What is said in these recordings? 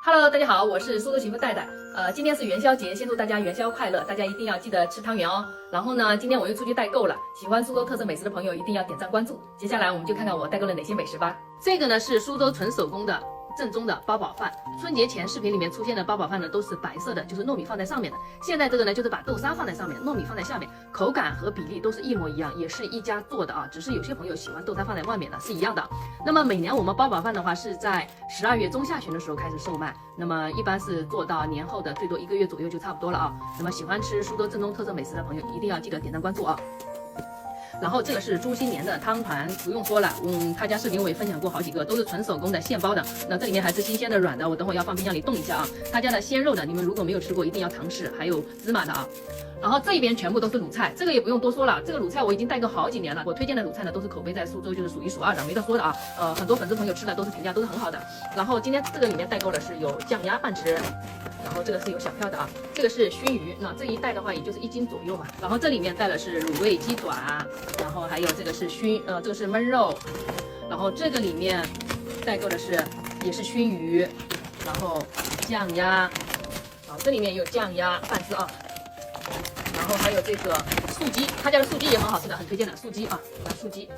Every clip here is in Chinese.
Hello，大家好，我是苏州媳妇戴戴。今天是元宵节，先祝大家元宵快乐，大家一定要记得吃汤圆哦。然后呢，今天我又出去代购了，喜欢苏州特色美食的朋友一定要点赞关注。接下来我们就看看我代购了哪些美食吧。这个呢是苏州纯手工的正宗的八宝饭。春节前视频里面出现的八宝饭呢都是白色的，就是糯米放在上面的。现在这个呢就是把豆沙放在上面，糯米放在下面，口感和比例都是一模一样，也是一家做的啊，只是有些朋友喜欢豆沙放在外面的，是一样的。那么每年我们八宝饭的话是在12月中下旬的时候开始售卖，那么一般是做到年后的最多1个月左右就差不多了啊。那么喜欢吃苏州正宗特色美食的朋友一定要记得点赞关注啊。然后这个是猪心年的汤团，不用说了，他家视频我也分享过好几个，都是纯手工的现包的。那这里面还是新鲜的软的，我等会要放冰箱里冻一下啊。他家的鲜肉的，你们如果没有吃过，一定要尝试，还有芝麻的啊。然后这一边全部都是卤菜，这个也不用多说了，这个卤菜我已经代购好几年了，我推荐的卤菜呢都是口碑在苏州就是数一数二的，没得说的啊。很多粉丝朋友吃的都是评价都是很好的。然后今天这个里面代购的是有酱鸭半只。然后这个是有小票的啊，这个是熏鱼，那这一袋的话也就是1斤左右嘛。然后这里面带的是卤味鸡爪，然后还有这个是这个是焖肉，然后这个里面代购的也是熏鱼，然后酱鸭，啊这里面有酱鸭半只啊，然后还有这个素鸡，他家的素鸡也很好吃的，很推荐的素鸡啊，素鸡。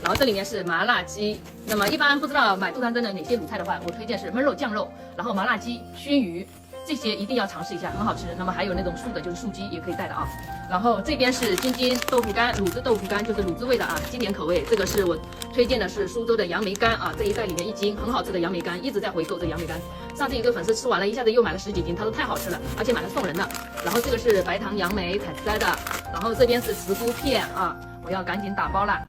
然后这里面是麻辣鸡，那么一般不知道买杜丹珍的哪些卤菜的话，我推荐是焖肉、酱肉，然后麻辣鸡、熏鱼，这些一定要尝试一下，很好吃。那么还有那种素的，就是素鸡也可以带的啊。然后这边是京津豆腐干，卤汁豆腐干就是卤汁味的啊，经典口味。这个是我推荐的是苏州的杨梅干啊，这一袋里面1斤，很好吃的杨梅干，一直在回购这杨梅干。上次一个粉丝吃完了，一下子又买了10几斤，他说太好吃了，而且买了送人的。然后这个是白糖杨梅采摘的，然后这边是石菇片啊，我要赶紧打包了。